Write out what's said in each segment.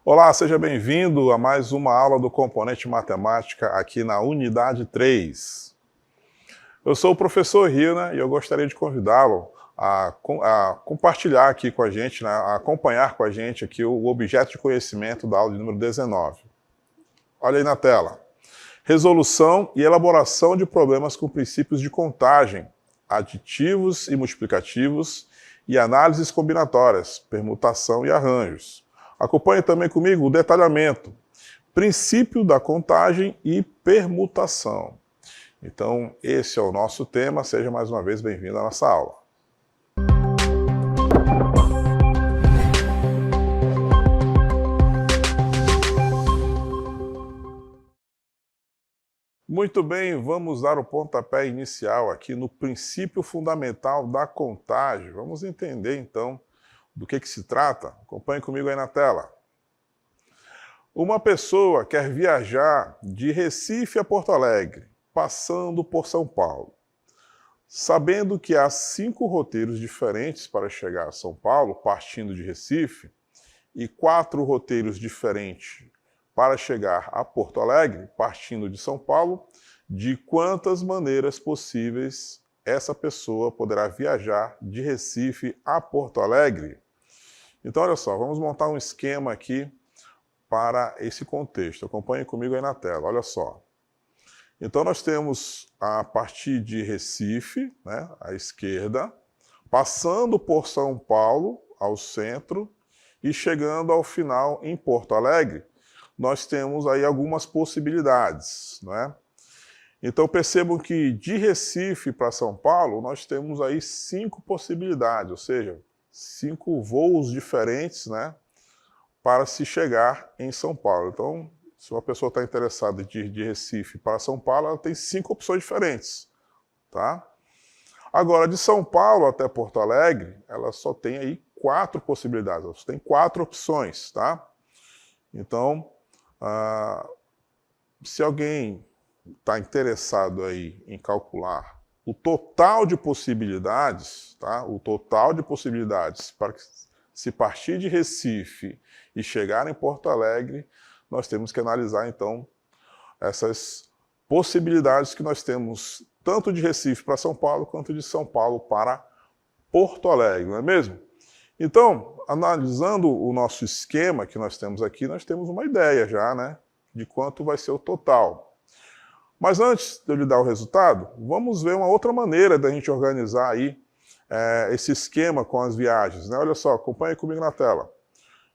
Olá, seja bem-vindo a mais uma aula do Componente Matemática aqui na Unidade 3. Eu sou o professor Rina e eu gostaria de convidá-lo a compartilhar aqui com a gente, a acompanhar com a gente aqui o objeto de conhecimento da aula de número 19. Olha aí na tela. Resolução e elaboração de problemas com princípios de contagem, aditivos e multiplicativos e análises combinatórias, permutação e arranjos. Acompanhe também comigo o detalhamento, princípio da contagem e permutação. Então, esse é o nosso tema. Seja mais uma vez bem-vindo à nossa aula. Muito bem, vamos dar o pontapé inicial aqui no princípio fundamental da contagem. Vamos entender, então, do que se trata. Acompanhe comigo aí na tela. Uma pessoa quer viajar de Recife a Porto Alegre, passando por São Paulo. Sabendo que há 5 roteiros diferentes para chegar a São Paulo, partindo de Recife, e 4 roteiros diferentes para chegar a Porto Alegre, partindo de São Paulo, de quantas maneiras possíveis essa pessoa poderá viajar de Recife a Porto Alegre? Então, olha só, vamos montar um esquema aqui para esse contexto. Acompanhe comigo aí na tela, olha só. Então, nós temos a partir de Recife, né, à esquerda, passando por São Paulo, ao centro, e chegando ao final em Porto Alegre, nós temos aí algumas possibilidades, né? Então, percebam que de Recife para São Paulo, nós temos aí 5 possibilidades, ou seja, 5 voos diferentes, né, para se chegar em São Paulo. Então, se uma pessoa está interessada de ir de Recife para São Paulo, ela tem 5 opções diferentes, tá? Agora, de São Paulo até Porto Alegre, ela só tem aí 4 possibilidades, ela só tem 4 opções, tá? Então, se alguém está interessado aí em calcular o total de possibilidades, tá? O total de possibilidades para se partir de Recife e chegar em Porto Alegre, nós temos que analisar, então, essas possibilidades que nós temos tanto de Recife para São Paulo, quanto de São Paulo para Porto Alegre, não é mesmo? Então, analisando o nosso esquema que nós temos aqui, nós temos uma ideia já, né, de quanto vai ser o total. Mas antes de eu lhe dar o resultado, vamos ver uma outra maneira da gente organizar aí esse esquema com as viagens, né? Olha só, acompanhe comigo na tela.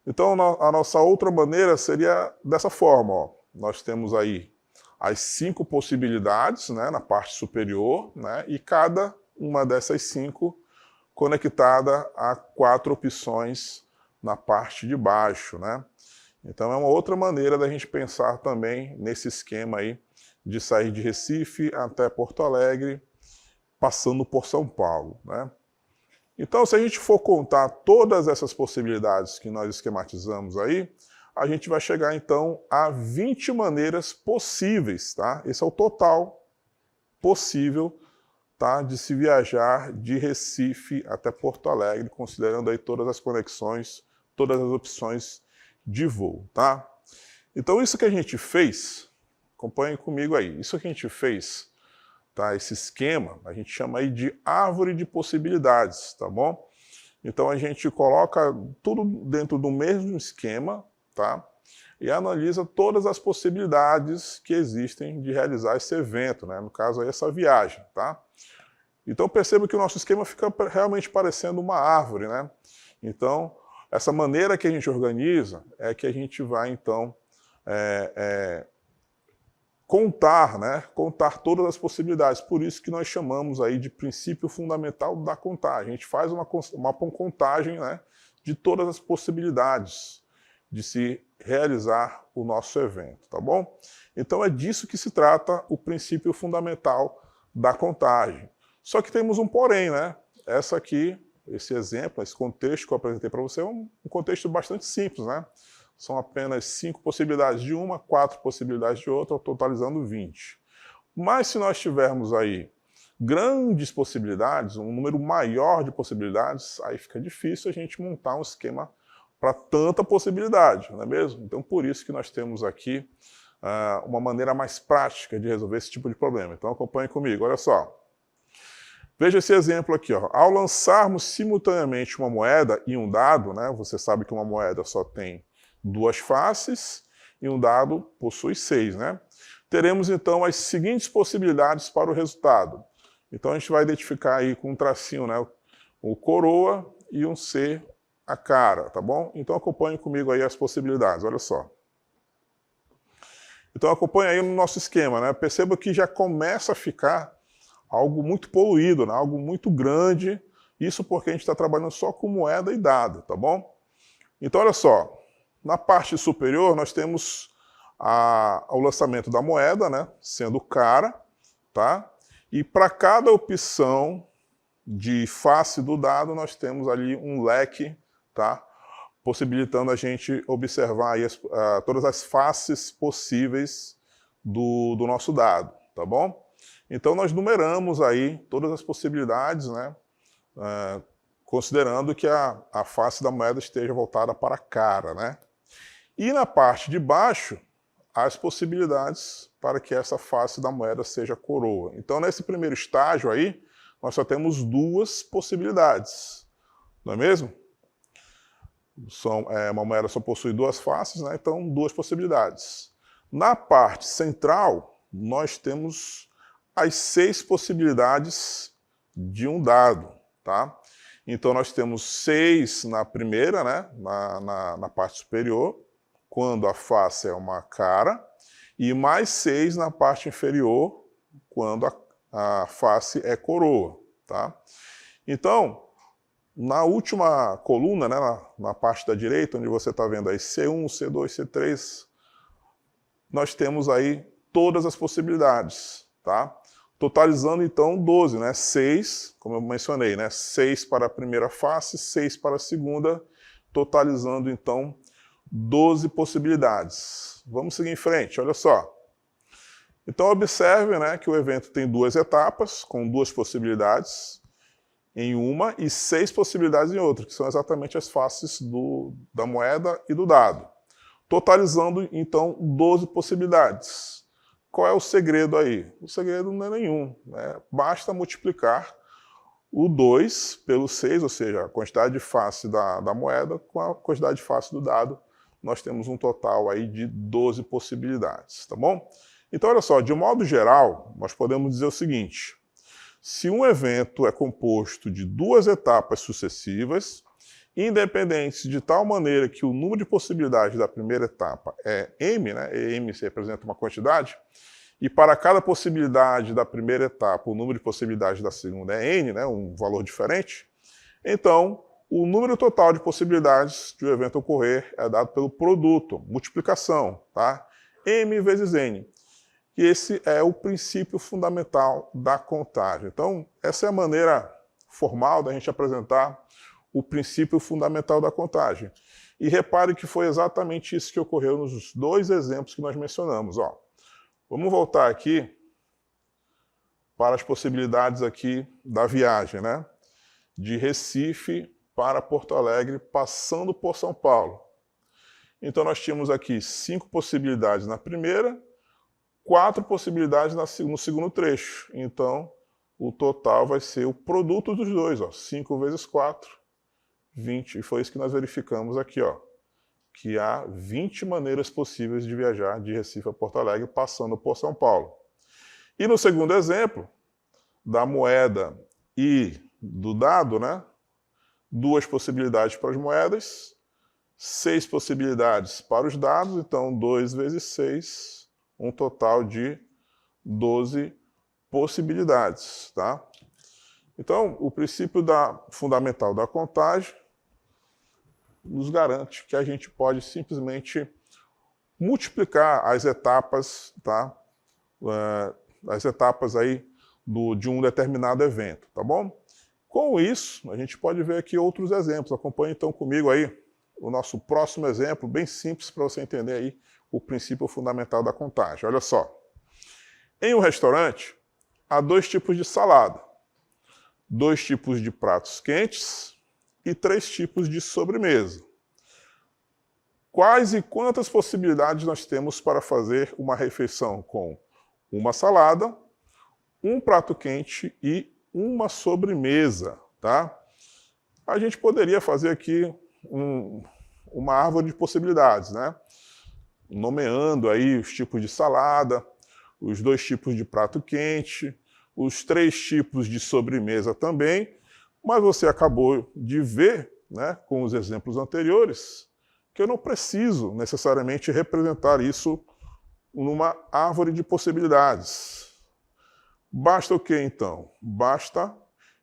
Então, a nossa outra maneira seria dessa forma, ó. Nós temos aí as 5 possibilidades, né, na parte superior, né, e cada uma dessas 5 conectada a 4 opções na parte de baixo, né? Então, é uma outra maneira da gente pensar também nesse esquema aí de sair de Recife até Porto Alegre, passando por São Paulo, né? Então, se a gente for contar todas essas possibilidades que nós esquematizamos aí, a gente vai chegar, então, a 20 maneiras possíveis, tá? Esse é o total possível, tá, de se viajar de Recife até Porto Alegre, considerando aí todas as conexões, todas as opções de voo, tá? Então, isso que a gente fez, acompanhe comigo aí, isso que a gente fez, tá, esse esquema, a gente chama aí de árvore de possibilidades, tá bom? Então a gente coloca tudo dentro do mesmo esquema, tá? E analisa todas as possibilidades que existem de realizar esse evento, né? No caso aí essa viagem, tá? Então perceba que o nosso esquema fica realmente parecendo uma árvore, né? Então, essa maneira que a gente organiza é que a gente vai então contar, né? Contar todas as possibilidades. Por isso que nós chamamos aí de princípio fundamental da contagem. A gente faz uma contagem, né, de todas as possibilidades de se realizar o nosso evento, tá bom? Então é disso que se trata o princípio fundamental da contagem. Só que temos um porém, né? Essa aqui, esse exemplo, esse contexto que eu apresentei para você é um contexto bastante simples, né? São apenas 5 possibilidades de uma, 4 possibilidades de outra, totalizando 20. Mas se nós tivermos aí grandes possibilidades, um número maior de possibilidades, aí fica difícil a gente montar um esquema para tanta possibilidade, não é mesmo? Então, por isso que nós temos aqui uma maneira mais prática de resolver esse tipo de problema. Então, acompanhe comigo, olha só. Veja esse exemplo aqui, ó. Ao lançarmos simultaneamente uma moeda e um dado, né, você sabe que uma moeda só tem 2 faces e um dado possui 6, né? Teremos então as seguintes possibilidades para o resultado. Então a gente vai identificar aí com um tracinho, né, o coroa e um C, a cara, tá bom? Então acompanhe comigo aí as possibilidades, olha só. Então acompanhe aí no nosso esquema, né? Perceba que já começa a ficar algo muito poluído, né? Algo muito grande, isso porque a gente está trabalhando só com moeda e dado, tá bom? Então olha só, na parte superior nós temos o lançamento da moeda, né? Sendo cara, tá? E para cada opção de face do dado nós temos ali um leque, tá? Possibilitando a gente observar aí todas as faces possíveis do nosso dado, tá bom? Então nós numeramos aí todas as possibilidades, né, considerando que a face da moeda esteja voltada para a cara, né? E na parte de baixo, as possibilidades para que essa face da moeda seja coroa. Então nesse primeiro estágio aí, nós só temos 2 possibilidades, não é mesmo? Uma moeda só possui 2 faces, né? Então 2 possibilidades. Na parte central, nós temos as 6 possibilidades de um dado, tá? Então nós temos 6 na primeira, né? Na parte superior, quando a face é uma cara, e mais 6 na parte inferior, quando a face é coroa, tá? Então, na última coluna, né, na parte da direita, onde você está vendo aí C1, C2, C3, nós temos aí todas as possibilidades, tá? Totalizando então 12, né? 6, como eu mencionei, né? 6 para a primeira face, 6 para a segunda, totalizando então 12 possibilidades. Vamos seguir em frente, olha só. Então observe, né, que o evento tem 2 etapas, com 2 possibilidades em uma e 6 possibilidades em outra, que são exatamente as faces da moeda e do dado. Totalizando, então, 12 possibilidades. Qual é o segredo aí? O segredo não é nenhum, né? Basta multiplicar o 2 pelo 6, ou seja, a quantidade de face da moeda com a quantidade de face do dado. Nós temos um total aí de 12 possibilidades, tá bom? Então, olha só, de modo geral, nós podemos dizer o seguinte: se um evento é composto de 2 etapas sucessivas, independentes de tal maneira que o número de possibilidades da primeira etapa é m, né? M representa uma quantidade, e para cada possibilidade da primeira etapa, o número de possibilidades da segunda é n, né? Um valor diferente, então o número total de possibilidades de o evento ocorrer é dado pelo produto, multiplicação, tá? M vezes n. E esse é o princípio fundamental da contagem. Então, essa é a maneira formal da gente apresentar o princípio fundamental da contagem. E repare que foi exatamente isso que ocorreu nos 2 exemplos que nós mencionamos. Ó, vamos voltar aqui para as possibilidades aqui da viagem, né? De Recife para Porto Alegre, passando por São Paulo. Então nós tínhamos aqui 5 possibilidades na primeira, 4 possibilidades no segundo trecho. Então, o total vai ser o produto dos dois, ó, 5 vezes 4, 20. E foi isso que nós verificamos aqui, ó, que há 20 maneiras possíveis de viajar de Recife a Porto Alegre, passando por São Paulo. E no segundo exemplo, da moeda e do dado, né, 2 possibilidades para as moedas, 6 possibilidades para os dados, então 2 vezes 6, um total de 12 possibilidades, tá? Então, o princípio fundamental da contagem nos garante que a gente pode simplesmente multiplicar as etapas, tá? As etapas aí de um determinado evento, tá bom? Com isso, a gente pode ver aqui outros exemplos. Acompanhe então comigo aí o nosso próximo exemplo, bem simples para você entender aí o princípio fundamental da contagem. Olha só. Em um restaurante, há 2 tipos de salada, 2 tipos de pratos quentes e 3 tipos de sobremesa. quais e quantas possibilidades nós temos para fazer uma refeição com uma salada, um prato quente e uma sobremesa, tá? A gente poderia fazer aqui uma árvore de possibilidades, né? Nomeando aí os tipos de salada, os 2 tipos de prato quente, os 3 tipos de sobremesa também, mas você acabou de ver, né, com os exemplos anteriores, que eu não preciso necessariamente representar isso numa árvore de possibilidades. Basta o que então? Basta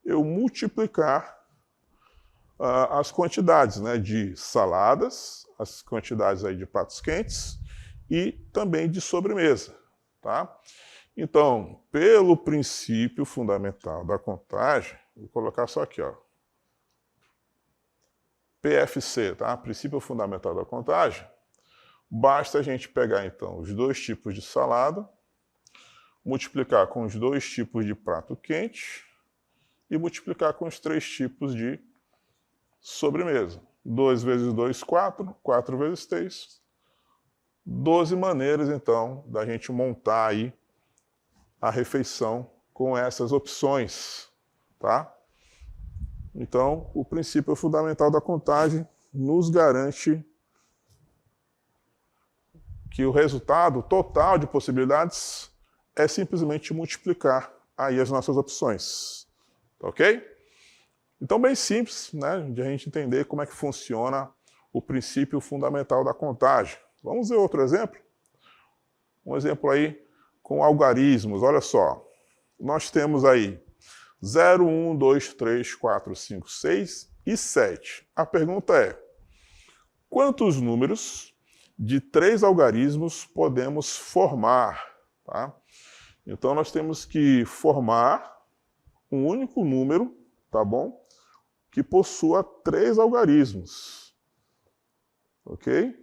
eu multiplicar as quantidades, né, de saladas, as quantidades aí de pratos quentes e também de sobremesa, tá? Então, pelo princípio fundamental da contagem, vou colocar só aqui, ó, PFC, tá? Princípio fundamental da contagem. Basta a gente pegar, então, os 2 tipos de salada, multiplicar com os 2 tipos de prato quente e multiplicar com os 3 tipos de sobremesa. 2 vezes 2, 4. 4 vezes 3. 12 maneiras, então, da gente montar aí a refeição com essas opções, tá? Então, o princípio fundamental da contagem nos garante que o resultado total de possibilidades é simplesmente multiplicar aí as nossas opções, ok? Então, bem simples, né, de a gente entender como é que funciona o princípio fundamental da contagem. Vamos ver outro exemplo? Um exemplo aí com algarismos, olha só. Nós temos aí 0, 1, 2, 3, 4, 5, 6 e 7. A pergunta é, quantos números de 3 algarismos podemos formar? Tá? Então, nós temos que formar um único número, tá bom? Que possua 3 algarismos, ok?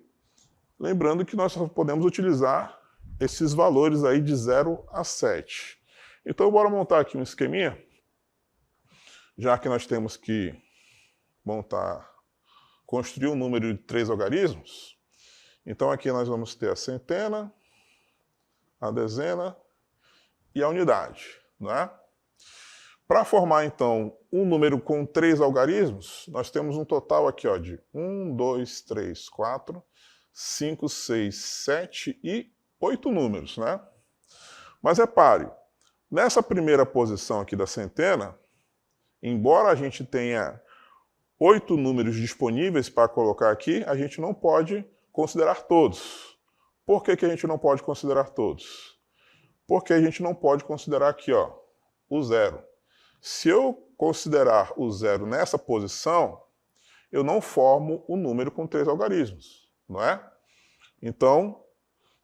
Lembrando que nós só podemos utilizar esses valores aí de 0 a 7. Então, bora montar aqui um esqueminha, já que nós temos que construir um número de 3 algarismos. Então, aqui nós vamos ter a centena, a dezena e a unidade, né? Para formar, então, um número com 3 algarismos, nós temos um total aqui ó, de 1, 2, 3, 4, 5, 6, 7 e 8 números, né? Mas repare, nessa primeira posição aqui da centena, embora a gente tenha 8 números disponíveis para colocar aqui, a gente não pode considerar todos. Por que a gente não pode considerar todos? Porque a gente não pode considerar aqui ó, o 0. Se eu considerar o 0 nessa posição, eu não formo o número com 3 algarismos, não é? Então,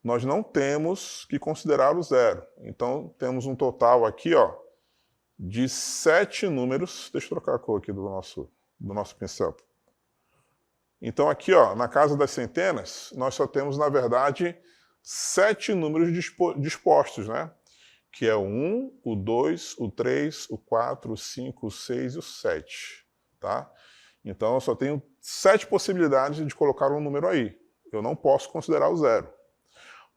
nós não temos que considerar o 0. Então, temos um total aqui ó, de 7 números. Deixa eu trocar a cor aqui do nosso pincel. Então, aqui ó, na casa das centenas, nós só temos, na verdade, 7 números dispostos, né? Que é o 1, o 2, o 3, o 4, o 5, o 6 e o 7. Tá? Então, eu só tenho 7 possibilidades de colocar um número aí. Eu não posso considerar o 0.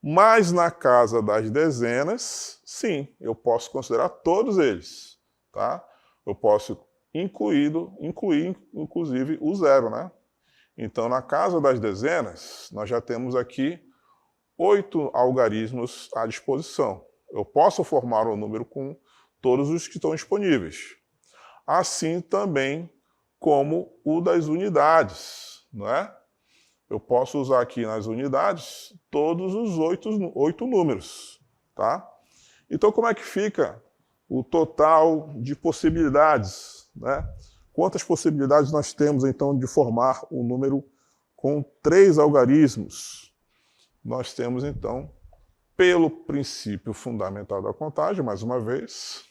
Mas na casa das dezenas, sim, eu posso considerar todos eles. Tá? Eu posso incluir, inclusive, o 0. Né? Então, na casa das dezenas, nós já temos aqui 8 algarismos à disposição. Eu posso formar um número com todos os que estão disponíveis. Assim também como o das unidades, não é? Eu posso usar aqui nas unidades todos os 8 números, tá? Então, como é que fica o total de possibilidades, né? Quantas possibilidades nós temos, então, de formar um número com 3 algarismos? Nós temos, então, pelo princípio fundamental da contagem, mais uma vez,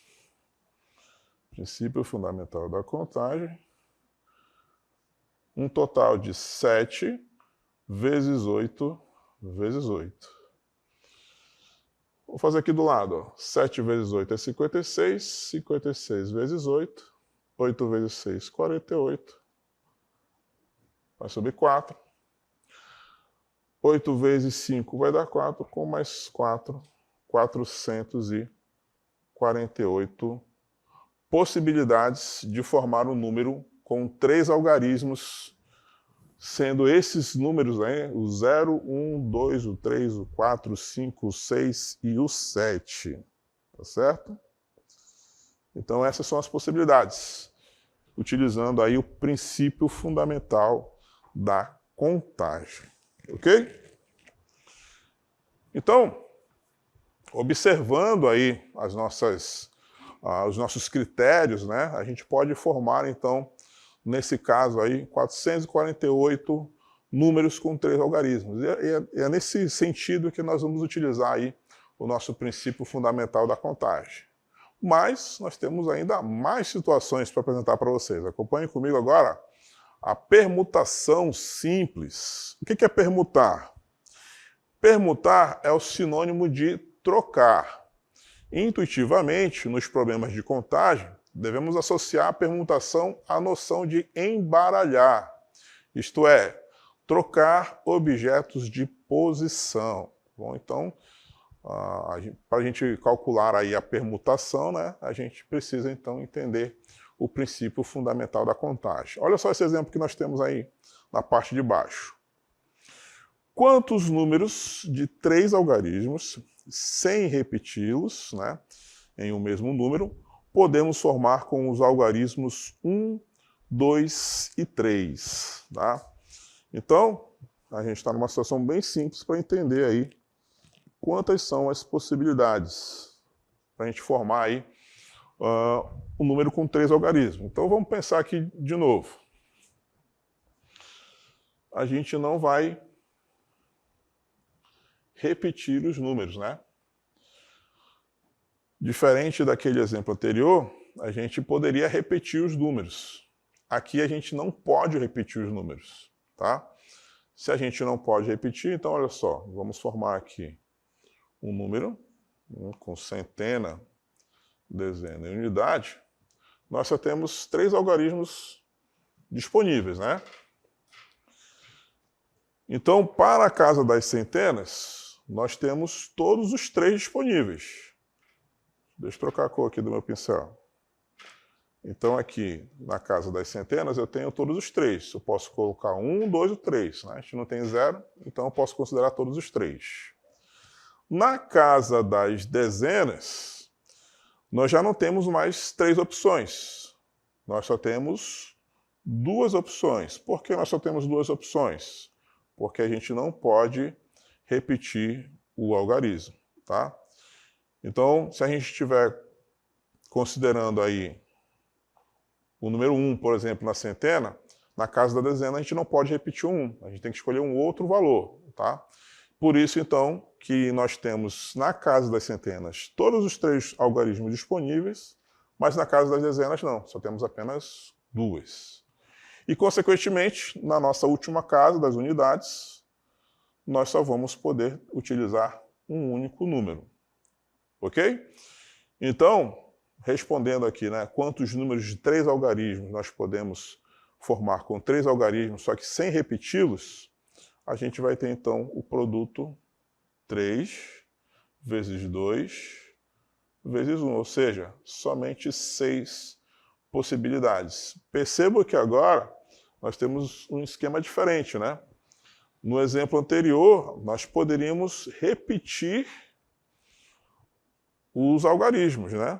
princípio fundamental da contagem, um total de 7 vezes 8 vezes 8. Vou fazer aqui do lado, ó. 7 vezes 8 é 56, 56 vezes 8, 8 vezes 6, 48, vai subir 4. 8 vezes 5 vai dar 4, com mais 4, 448 possibilidades de formar um número com 3 algarismos, sendo esses números, né, o 0, 1, 2, o 3, o 4, o 5, o 6 e o 7. Tá certo? Então essas são as possibilidades, utilizando aí o princípio fundamental da contagem. Ok? Então, observando aí os nossos critérios, né, a gente pode formar, então, nesse caso aí, 448 números com 3 algarismos. E é nesse sentido que nós vamos utilizar aí o nosso princípio fundamental da contagem. Mas nós temos ainda mais situações para apresentar para vocês. Acompanhem comigo agora a permutação simples. O que é permutar? Permutar é o sinônimo de trocar. Intuitivamente, nos problemas de contagem, devemos associar a permutação à noção de embaralhar, isto é, trocar objetos de posição. Bom, então, para a gente calcular aí a permutação, né, a gente precisa então entender o princípio fundamental da contagem. Olha só esse exemplo que nós temos aí na parte de baixo. Quantos números de 3 algarismos, sem repeti-los, né, em um mesmo número, podemos formar com os algarismos 1, 2 e 3? Tá? Então, a gente está numa situação bem simples para entender aí quantas são as possibilidades para a gente formar aí um número com 3 algarismos. Então vamos pensar aqui de novo. A gente não vai repetir os números, né? Diferente daquele exemplo anterior, a gente poderia repetir os números. Aqui a gente não pode repetir os números, tá? Se a gente não pode repetir, então olha só, vamos formar aqui um número com centena, dezena e unidade. Nós só temos 3 algarismos disponíveis, né? Então, para a casa das centenas, nós temos todos os 3 disponíveis. Deixa eu trocar a cor aqui do meu pincel. Então, aqui, na casa das centenas, eu tenho todos os 3. Eu posso colocar 1, 2 ou 3. Né? A gente não tem 0, então eu posso considerar todos os 3. Na casa das dezenas, nós já não temos mais 3 opções. Nós só temos 2 opções. Por que nós só temos 2 opções? Porque a gente não pode repetir o algarismo, tá? Então, se a gente estiver considerando aí o número 1, por exemplo, na centena, na casa da dezena a gente não pode repetir o 1, a gente tem que escolher um outro valor, tá? Por isso, então, que nós temos na casa das centenas todos os 3 algarismos disponíveis, mas na casa das dezenas não, só temos apenas 2. E, consequentemente, na nossa última casa das unidades, nós só vamos poder utilizar um único número. Ok? Então, respondendo aqui, né, quantos números de 3 algarismos nós podemos formar com 3 algarismos, só que sem repeti-los, a gente vai ter, então, o produto 3 vezes 2 vezes 1, ou seja, somente 6 possibilidades. Perceba que agora nós temos um esquema diferente, né? No exemplo anterior, nós poderíamos repetir os algarismos, né?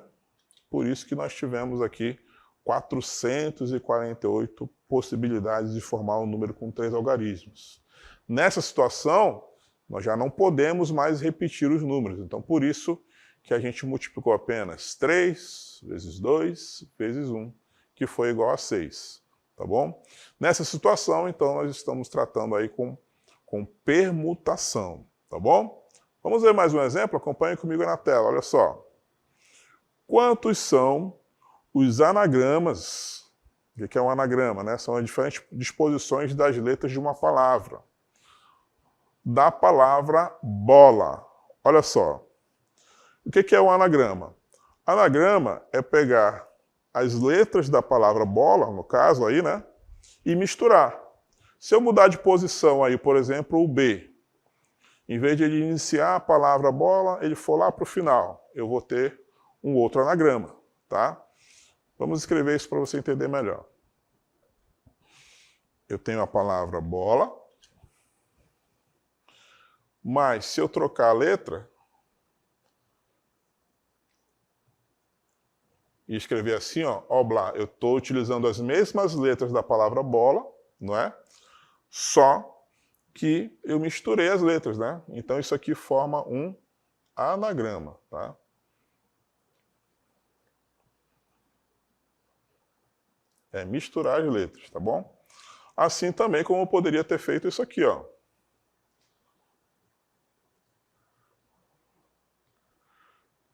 Por isso que nós tivemos aqui 448 possibilidades de formar um número com 3 algarismos. Nessa situação, nós já não podemos mais repetir os números. Então, por isso que a gente multiplicou apenas 3 vezes 2 vezes 1, que foi igual a 6. Tá bom? Nessa situação, então, nós estamos tratando aí com permutação. Tá bom? Vamos ver mais um exemplo? Acompanhe comigo na tela, olha só. Quantos são os anagramas? O que é um anagrama, né? São as diferentes disposições das letras de uma palavra. Da palavra bola. Olha só. O que é um anagrama? Anagrama é pegar as letras da palavra bola, no caso aí, né? E misturar. Se eu mudar de posição aí, por exemplo, o B, Em vez de ele iniciar a palavra bola, ele for lá para o final. Eu vou ter um outro anagrama, tá? Vamos escrever isso para você entender melhor. Eu tenho a palavra bola, mas se eu trocar a letra e escrever assim, ó, oblá, eu estou utilizando as mesmas letras da palavra bola, não é? Só que eu misturei as letras, né? Então isso aqui forma um anagrama, tá? É misturar as letras, tá bom? Assim também como eu poderia ter feito isso aqui, ó.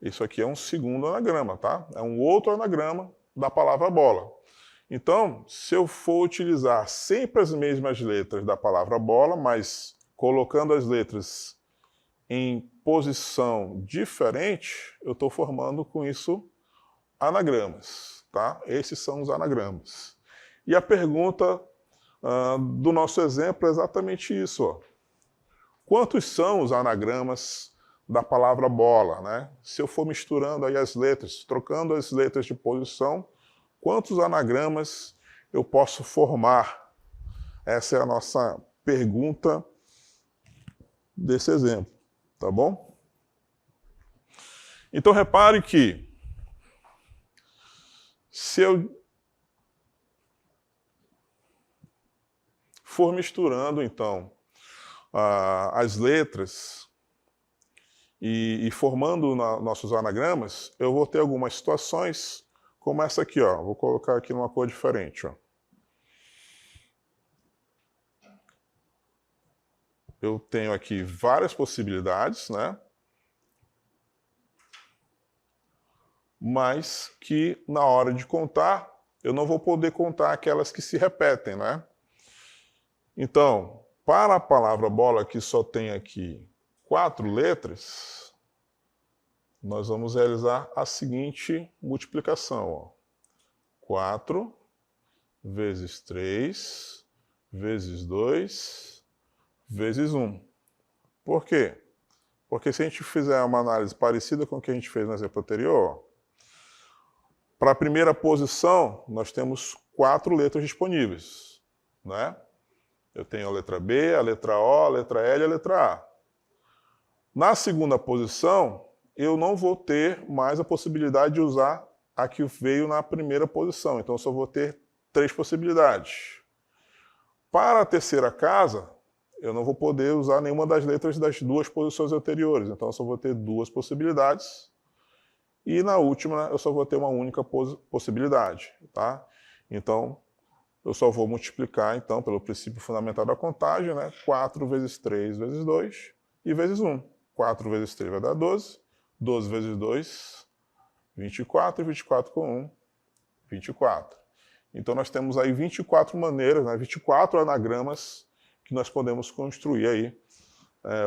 Isso aqui é um segundo anagrama, tá? É um outro anagrama da palavra bola. Então, se eu for utilizar sempre as mesmas letras da palavra bola, mas colocando as letras em posição diferente, eu estou formando com isso anagramas, tá? Esses são os anagramas. E a pergunta do nosso exemplo é exatamente isso, ó. Quantos são os anagramas da palavra bola, né? Se eu for misturando aí as letras, trocando as letras de posição, quantos anagramas eu posso formar? Essa é a nossa pergunta desse exemplo, tá bom? Então repare que se eu for misturando então as letras e formando nossos anagramas, eu vou ter algumas situações como essa aqui, ó. Vou colocar aqui numa cor diferente, ó. Eu tenho aqui várias possibilidades, né? Mas que na hora de contar, eu não vou poder contar aquelas que se repetem, né? Então, para a palavra bola, que só tem aqui 4 letras, nós vamos realizar a seguinte multiplicação, ó. 4 vezes 3 vezes 2 vezes 1. Por quê? Porque se a gente fizer uma análise parecida com o que a gente fez no exemplo anterior, para a primeira posição, nós temos 4 letras disponíveis, né? Eu tenho a letra B, a letra O, a letra L e a letra A. Na segunda posição, eu não vou ter mais a possibilidade de usar a que veio na primeira posição, então eu só vou ter 3 possibilidades. Para a terceira casa, eu não vou poder usar nenhuma das letras das 2 posições anteriores, então eu só vou ter 2 possibilidades. E na última, eu só vou ter uma única possibilidade, tá? Então, eu só vou multiplicar, então, pelo princípio fundamental da contagem, né? 4 vezes 3 vezes 2 e vezes 1. 4 vezes 3 vai dar 12. 12 vezes 2, 24. E 24 com 1, 24. Então, nós temos aí 24 maneiras, né? 24 anagramas que nós podemos construir aí,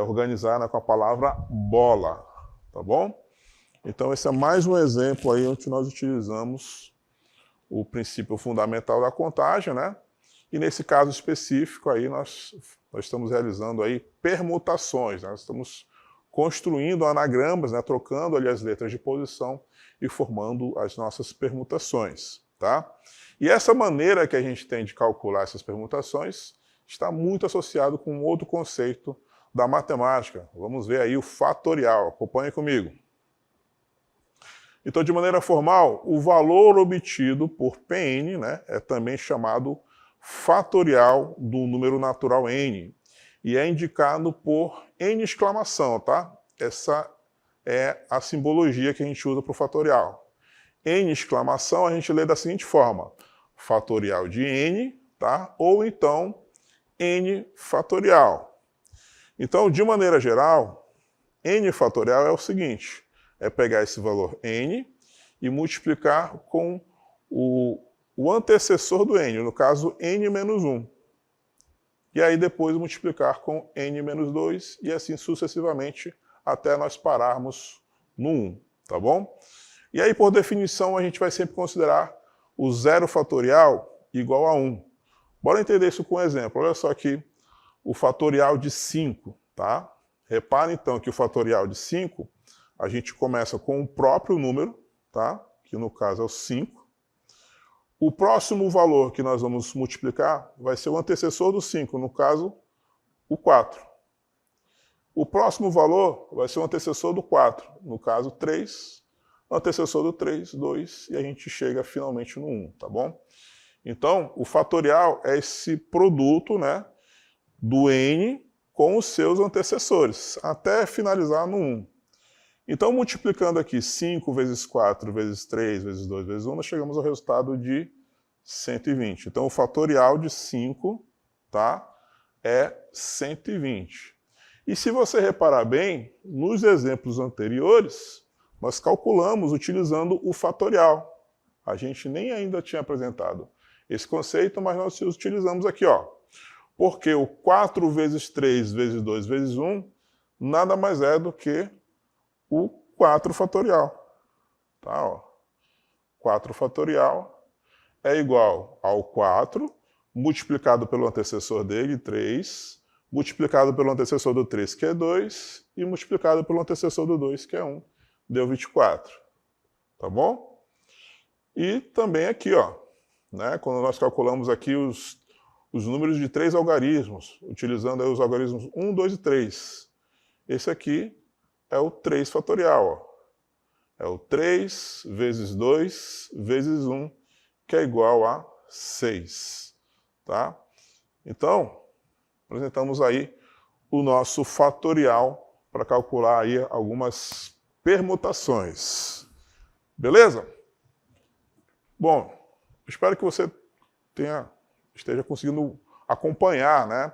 organizar, né, com a palavra bola, tá bom? Então, esse é mais um exemplo aí onde nós utilizamos o princípio fundamental da contagem, né? E nesse caso específico aí nós estamos realizando aí permutações, né? Nós estamos construindo anagramas, né? Trocando ali as letras de posição e formando as nossas permutações, tá? E essa maneira que a gente tem de calcular essas permutações está muito associado com outro conceito da matemática. Vamos ver aí o fatorial. Acompanhe comigo. Então, de maneira formal, o valor obtido por Pn, né, é também chamado fatorial do número natural n, e é indicado por n exclamação, tá? Essa é a simbologia que a gente usa para o fatorial. N exclamação a gente lê da seguinte forma: fatorial de n, tá? Ou então n fatorial. Então, de maneira geral, n fatorial é o seguinte: é pegar esse valor n e multiplicar com o antecessor do n, no caso n menos 1. E aí depois multiplicar com n menos 2 e assim sucessivamente até nós pararmos no 1, tá bom? E aí, por definição, a gente vai sempre considerar o zero fatorial igual a 1. Bora entender isso com um exemplo. Olha só aqui o fatorial de 5, tá? Repare, então, que o fatorial de 5, a gente começa com o próprio número, tá? Que no caso é o 5. O próximo valor que nós vamos multiplicar vai ser o antecessor do 5, no caso, o 4. O próximo valor vai ser o antecessor do 4, no caso, 3. O antecessor do 3, 2, e a gente chega finalmente no 1, tá bom? Então, o fatorial é esse produto, né, do n com os seus antecessores, até finalizar no 1. Então, multiplicando aqui 5 vezes 4 vezes 3 vezes 2 vezes 1, nós chegamos ao resultado de 120. Então, o fatorial de 5, tá, é 120. E se você reparar bem, nos exemplos anteriores, nós calculamos utilizando o fatorial. A gente nem ainda tinha apresentado esse conceito, mas nós utilizamos aqui, ó. Porque o 4 vezes 3 vezes 2 vezes 1 nada mais é do que o 4 fatorial. Tá, ó. 4 fatorial é igual ao 4 multiplicado pelo antecessor dele, 3, multiplicado pelo antecessor do 3, que é 2, e multiplicado pelo antecessor do 2, que é 1, deu 24. Tá bom? E também aqui, ó, né, quando nós calculamos aqui os números de 3 algarismos, utilizando aí os algarismos 1, 2 e 3. Esse aqui é o 3 fatorial, ó. É o 3 vezes 2 vezes 1, que é igual a 6. Tá? Então, apresentamos aí o nosso fatorial para calcular aí algumas permutações. Beleza? Bom, espero que você esteja conseguindo acompanhar, né,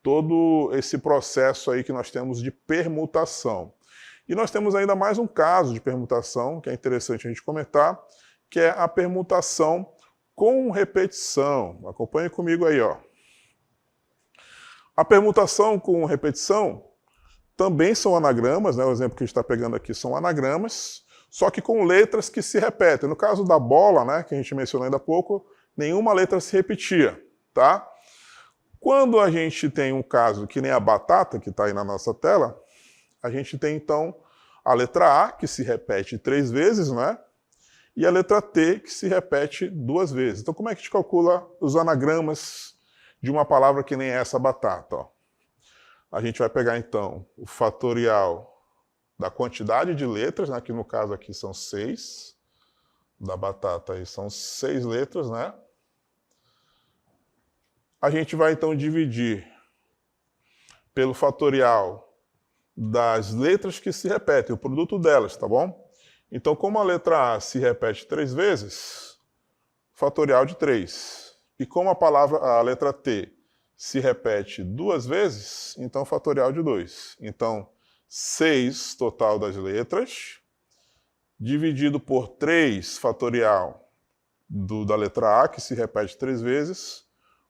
todo esse processo aí que nós temos de permutação. E nós temos ainda mais um caso de permutação, que é interessante a gente comentar, que é a permutação com repetição. Acompanhe comigo aí, ó. A permutação com repetição também são anagramas, né? O exemplo que a gente está pegando aqui são anagramas, só que com letras que se repetem. No caso da bola, né, que a gente mencionou ainda há pouco, nenhuma letra se repetia, tá? Quando a gente tem um caso que nem a batata, que está aí na nossa tela, a gente tem, então, a letra A, que se repete 3 vezes, né? E a letra T, que se repete 2 vezes. Então, como é que a gente calcula os anagramas de uma palavra que nem essa batata? Ó? A gente vai pegar, então, o fatorial da quantidade de letras, né? Que no caso aqui são 6. Da batata aí são 6 letras, né? A gente vai, então, dividir pelo fatorial das letras que se repetem, o produto delas, tá bom? Então, como a letra A se repete 3 vezes, fatorial de 3. E como a letra T se repete 2 vezes, então fatorial de 2. Então, 6 total das letras, dividido por 3 fatorial da letra A, que se repete 3 vezes,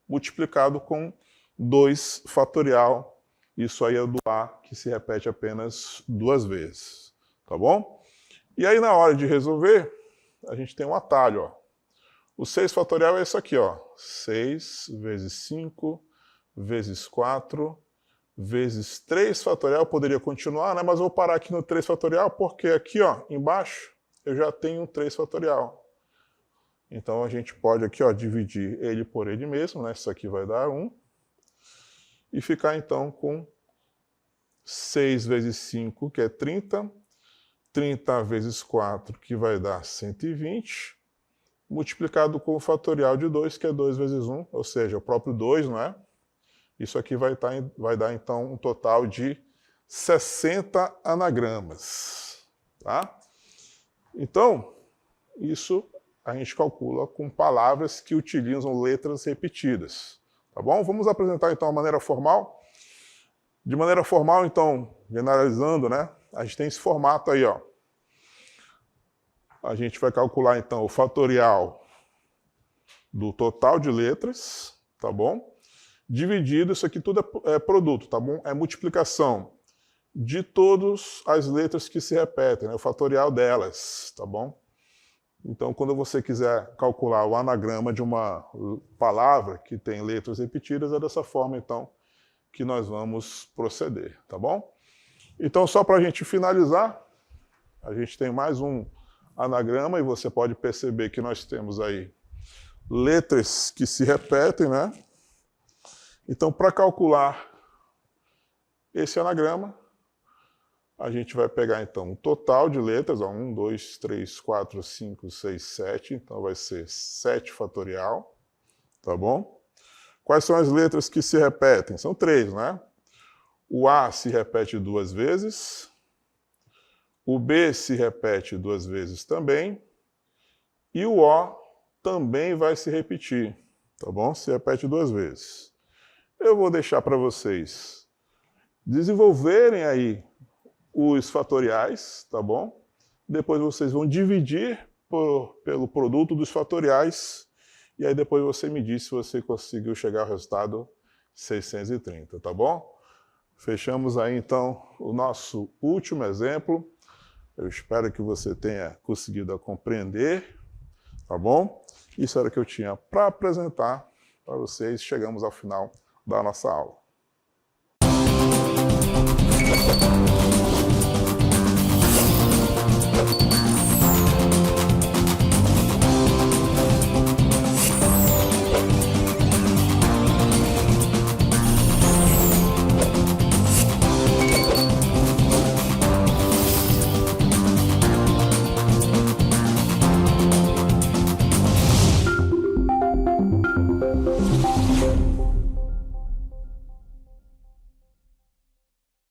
multiplicado com 2 fatorial, isso aí é do A, que se repete apenas 2 vezes, tá bom? E aí, na hora de resolver, a gente tem um atalho, ó. O 6 fatorial é isso aqui, ó. 6 vezes 5 vezes 4 vezes 3 fatorial. Eu poderia continuar, né? Mas eu vou parar aqui no 3 fatorial, porque aqui, ó, embaixo, eu já tenho um 3 fatorial. Então, a gente pode aqui, ó, dividir ele por ele mesmo, né? Isso aqui vai dar 1. E ficar, então, com 6 vezes 5, que é 30. 30 vezes 4, que vai dar 120, multiplicado com o fatorial de 2, que é 2 vezes 1, ou seja, o próprio 2, não é? Isso aqui vai dar, então, um total de 60 anagramas. Tá? Então, isso a gente calcula com palavras que utilizam letras repetidas. Tá bom? Vamos apresentar, então, a maneira formal. De maneira formal, então, generalizando, né? A gente tem esse formato aí, ó. A gente vai calcular, então, o fatorial do total de letras, tá bom? Dividido, isso aqui tudo é produto, tá bom? É multiplicação de todas as letras que se repetem, né? O fatorial delas, tá bom? Então, quando você quiser calcular o anagrama de uma palavra que tem letras repetidas, é dessa forma, então, que nós vamos proceder, tá bom? Então, só para a gente finalizar, a gente tem mais um anagrama e você pode perceber que nós temos aí letras que se repetem, né? Então, para calcular esse anagrama, a gente vai pegar, então, o total de letras, ó, 1, 2, 3, 4, 5, 6, 7, então vai ser 7 fatorial, tá bom? Quais são as letras que se repetem? São 3, né? O A se repete 2 vezes, o B se repete 2 vezes também, e o O também vai se repetir, tá bom? Se repete 2 vezes. Eu vou deixar para vocês desenvolverem aí os fatoriais, tá bom? Depois vocês vão dividir pelo produto dos fatoriais, e aí depois você me diz se você conseguiu chegar ao resultado 630, tá bom? Fechamos aí, então, o nosso último exemplo. Eu espero que você tenha conseguido compreender, tá bom? Isso era o que eu tinha para apresentar para vocês. Chegamos ao final da nossa aula.